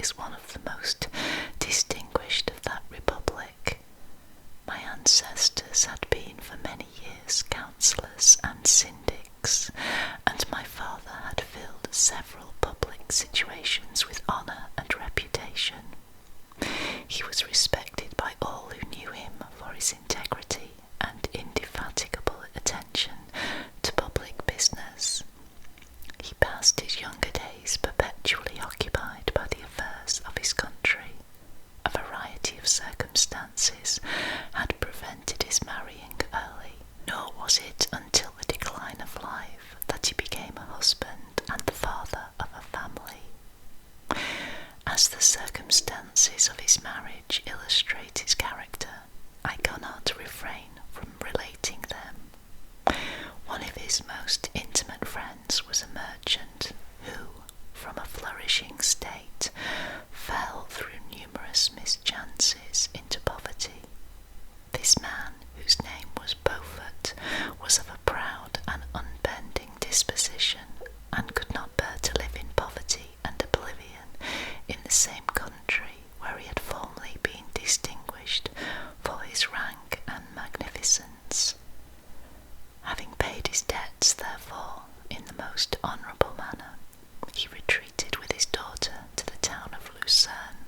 is one of the most distinguished of that republic. My ancestors had been for many years councillors and syndics, and my father had filled several public situations with honour and reputation. He was respected by all who knew him for his integrity and indefatigable attention to public business. He passed his younger days perpetually occupied by the affairs of his country. A variety of circumstances had prevented his marrying early, nor was it until the decline of life that he became a husband and the father of a family. As the circumstances of his marriage illustrate his character, I cannot refrain from relating them. One of his most intimate friends was a merchant who, from a flourishing state, fell through numerous mischances into poverty. This man, whose name was Beaufort, was of a proud and unbending disposition, and could not bear to live in poverty and oblivion in the same country where he had formerly been distinguished for his rank and magnificence. Having paid his debts, therefore, in the most honourable manner, he retreated with his daughter to the town of Lucerne,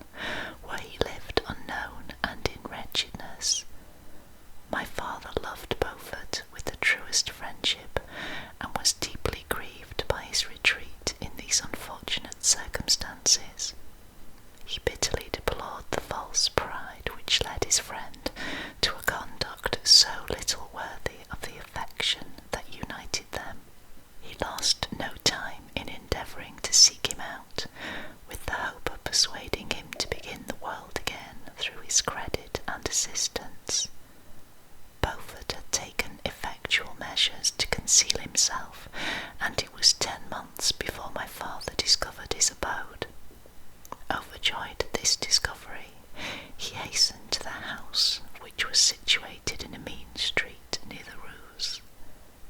where he lived unknown and in wretchedness. My father loved Beaufort with the truest friendship, and was deeply grieved by his retreat in these unfortunate circumstances. He bitterly deplored the false pride which led his friend to a conduct so little worthy of the affection that united them. He lost no time in endeavouring to seek him out, with the hope of persuading him to begin the world again through his credit and assistance. Beaufort had taken effectual measures to conceal himself, and it was 10 months before my father discovered his abode. Overjoyed at this discovery, he hastened to the house, which was situated in a mean street near the Roos.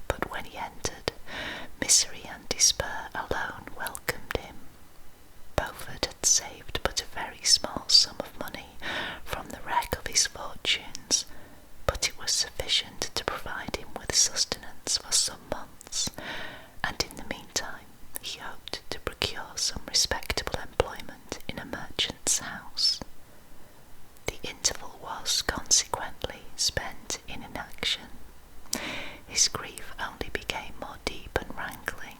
But when he entered, misery and despair alone welcomed him. Beaufort had saved but a very small sum of money from the wreck of his fortunes, but it was sufficient to provide him with sustenance for some months, and in the meantime he hoped to procure some respectable employment in a merchant's house. The interval was consequently spent in inaction. His grief only became more deep and rankling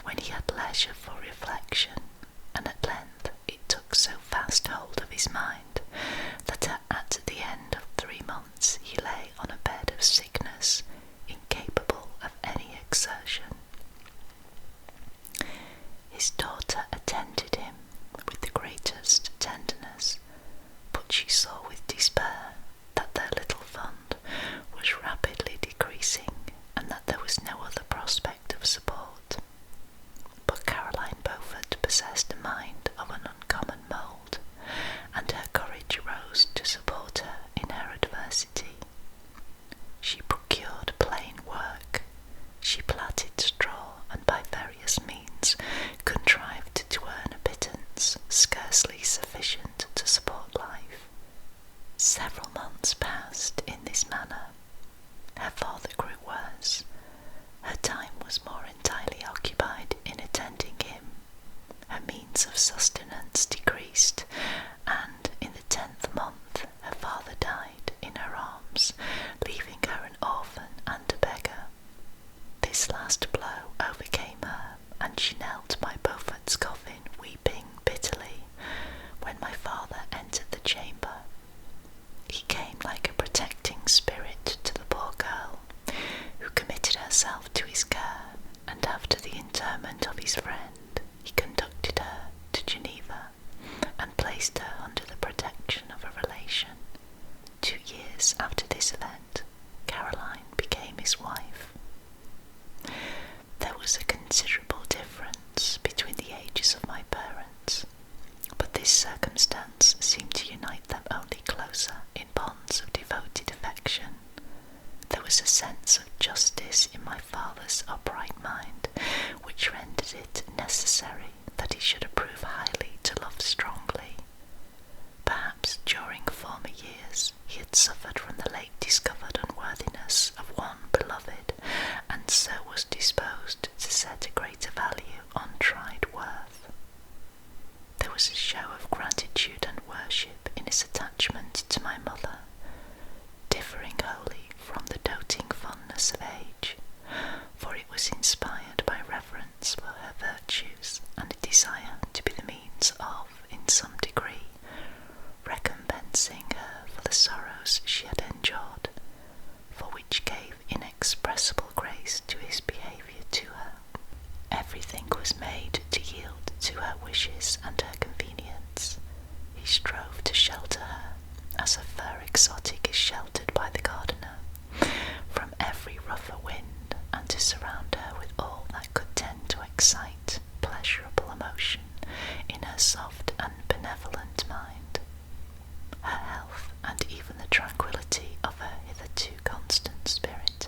when he had leisure for reflection, and at length it took so fast hold of his mind that at the end of 3 months he lay on a bed of sickness, incapable of any exertion. His daughter attended him with the greatest tenderness, but she saw with despair that their little fund was rapidly decreasing, and that there was no other prospect of support. But Caroline Beaufort possessed a mind of an uncommon mould, and her courage rose to support her in her adversity. She procured plain work, she plaited straw, and by various means contrived to earn a pittance scarcely sufficient to support life. Several months passed in this manner. Her father grew worse. Her time was more entirely occupied in attending him. Her means of sustenance decreased, and in the 10th month her father died in her arms, leaving her an orphan and a beggar. This last blow overcame her, and she knelt by Beaufort's coffin, weeping bitterly, when my father entered the chamber. He came like a protecting spirit to the poor girl, who committed herself to his care, and after the interment of his friend, he conducted her to Geneva, and placed her under the protection of a relation. 2 years after this event, Caroline became his wife. There was a considerable difference between the ages of my parents, but this circumstance seemed to unite them only closer in bonds of devoted affection. There was a sense of justice in my father's upright mind, which rendered it necessary that he should approve highly to love strongly. was a show of gratitude and worship in his attachment to my mother, differing wholly from the doting fondness of age, for it was inspired by reverence for her virtues and a desire to be the means of, in some degree, recompensing her for the sorrows she had endured, for which gave inexpressible grace to his behaviour to her. Everything was made to yield to her wishes and her convenience. He strove to shelter her, as a fur exotic is sheltered by the gardener, from every rougher wind, and to surround her with all that could tend to excite pleasurable emotion in her soft and benevolent mind. Her health, and even the tranquillity of her hitherto constant spirit,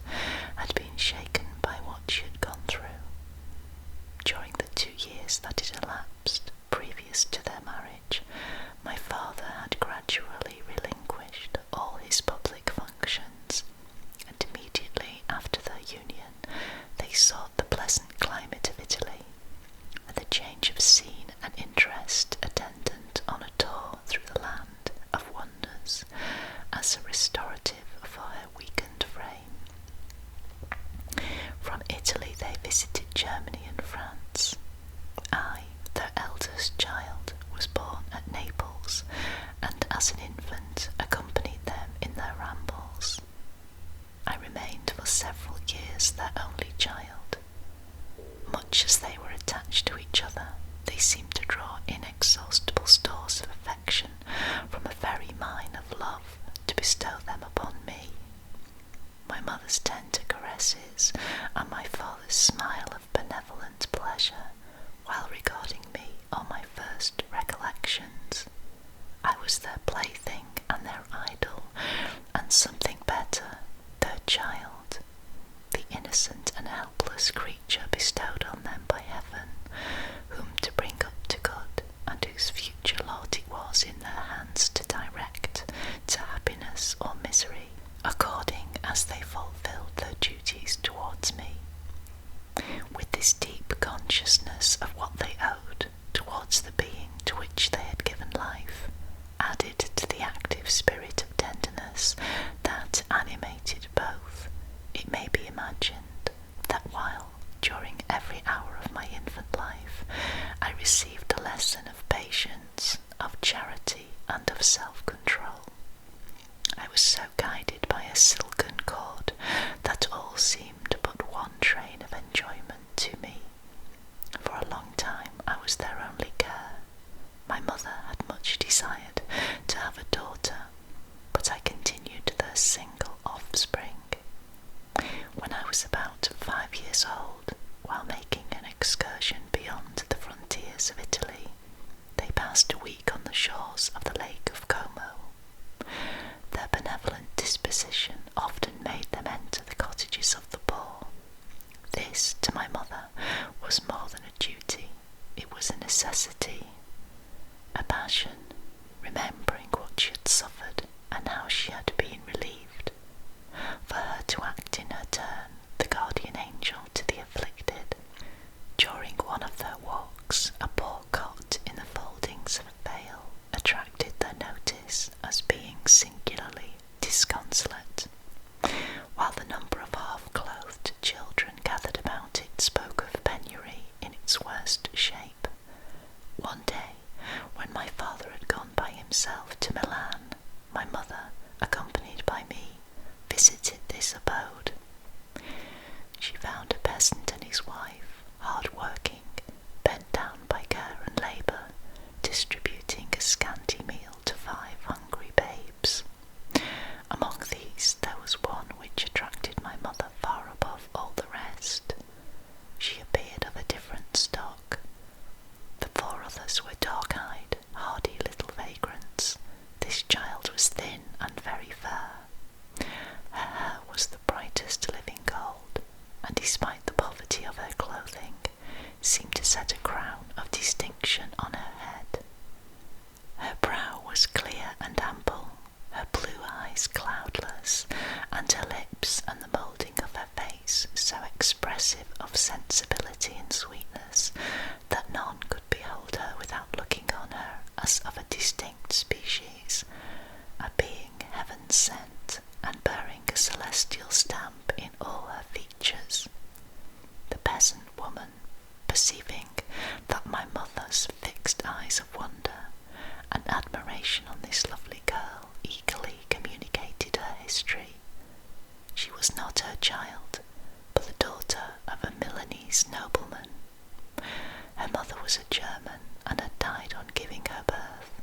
had been shaken by what she had gone through. During the 2 years that had elapsed previous to their marriage, my father had gradually relinquished all his public functions, and immediately after their union they sought the pleasant climate of Italy, and the change of scene and interest attendant on a tour through the land of wonders as a restorative for her weakened frame. From Italy they visited Germany and France. I, their eldest child, was born at Naples, and as an infant accompanied them in their rambles. I remained for several years their only child. Much as they were attached to each other, they seemed to draw inexhaustible stores of affection from a very mine of love to bestow them upon me. My mother's tender caresses and my father's smile of benevolent pleasure, while regarding me, are my first recollections. I was their plaything and their idol, and something better, their child, the innocent and helpless creature bestowed on them by heaven, whom to bring up to good, and whose future lot it was in their hands to direct to happiness or misery, according as they fulfilled their duties towards me. With this deep consciousness of what they owed towards the being to which they had given life, added to the active spirit of tenderness that animated both, it may be imagined that while, during every hour of my infant life, I received a lesson of patience, of charity, and of self-control, I was so guided by a silken cord that all seemed but one train of enjoyment to me. For a long time I was their only care. My mother had much desired to have a daughter, but I continued their single offspring. When I was about 5 years old, while making an excursion beyond the frontiers of Italy, they passed a week on the shores of the Lake of Como. Their benevolent disposition often made them enter the cottages of the poor. This, to my mother, was more than a duty, it was a necessity, a passion, remembering what she had suffered and how she had been relieved, for her to act in her turn the guardian angel to the afflicted. During one of their walks, a poor cot in the foldings of a veil attracted their notice as being singularly disconsolate, while the number of half-clothed children gathered about it spoke of penury in its worst shape. One day, when my father had gone by himself to Milan, my mother, accompanied by me, visited this abode. She found a peasant and his wife, hard-working, bent down by care and labour, distributing a scanty meal to 5 hungry babes. Among these there was one which attracted my mother far above all the rest. She appeared of a different stock. The 4 others were dark-eyed, hardy little vagrants. This child was thin and very fair. Her hair was the brightest living gold, and despite the poverty of her clothing, seemed to set a crown of distinction on her head. Her brow was clear and ample, her blue eyes cloudless, and her lips and the moulding of her face so expressive of sensibility and sweetness that none could behold her without looking on her as of a distinct species, a being heaven sent and bearing a celestial stamp in all her features. The peasant woman, perceiving that my mother's fixed eyes of wonder and admiration on this lovely girl eagerly communicated her history. She was not her child, but the daughter of a Milanese nobleman. Her mother was a German and had died on giving her birth.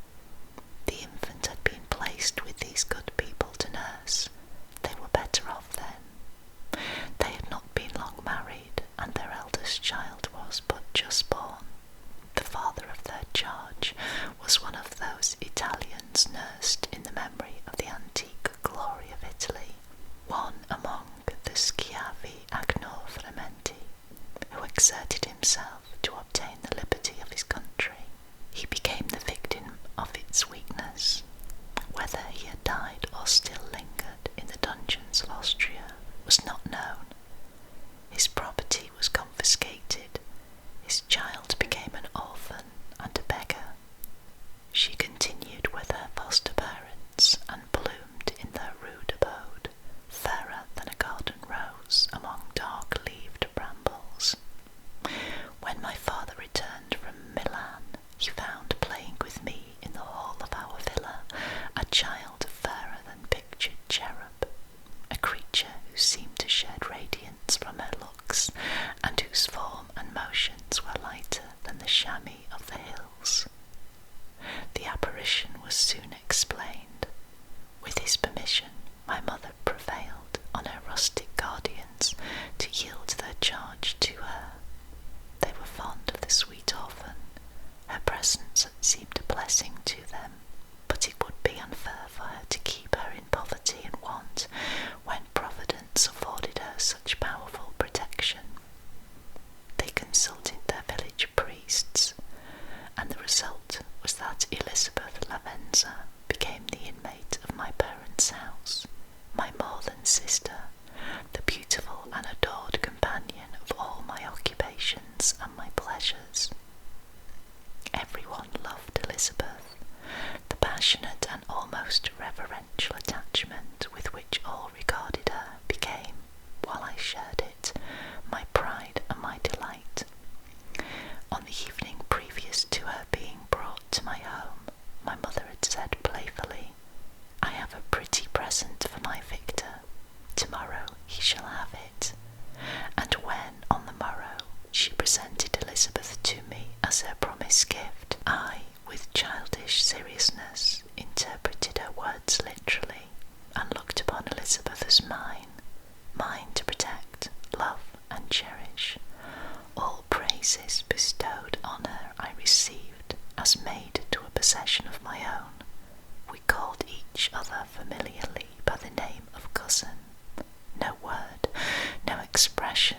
The infant had been placed with these good people to nurse. They were better off then. They had not been long married, and their eldest child was but just born. The father of their charge was one of those Italians nursed in the memory of the antique glory of Italy, one among the schiavi agnorframenti, who exerted himself to obtain the liberty of his country. He became the victim of its weakness. Whether he had died or still lingered in the dungeons of Austria was not known. His property was confiscated. His child became an orphan and a beggar. She continued with her foster parents and bloomed in their rude abode, fairer than a garden rose among dark-leaved brambles. When my father returned from Milan, he found playing with me in the hall of our villa a child fairer than pictured cherub, a creature who seemed to shed radiance from her looks, and whose form and motions were lighter than the chamois of the hills. The apparition was soon explained. With his permission, my mother prevailed on her rustic guardians to yield their charge to her. They were fond of the sweet orphan. Her presence had seemed a blessing to them, but it would be unfair for her to keep her in poverty and want when Providence afforded her such powerful protection. They consulted their village priests, and the result was that Elizabeth Lavenza became the inmate of my parents' house, my more than sister, the beautiful and adored companion of all my occupations and my pleasures. Everyone loved Elizabeth. The passionate and almost reverential attachment with which all regarded her became, while I shared it, my pride and my delight. On the evening previous to her being brought to my home, my mother had said playfully, "I have a pretty present for my Victor. Tomorrow he shall have it." And when, on the morrow, she presented Elizabeth to me as her promised gift, I, with childish seriousness, interpreted her words literally, and looked upon Elizabeth as mine to protect, love, and cherish. All praises bestowed on her I received as made to a possession of my own. We called each other familiarly by the name of cousin. No word, no expression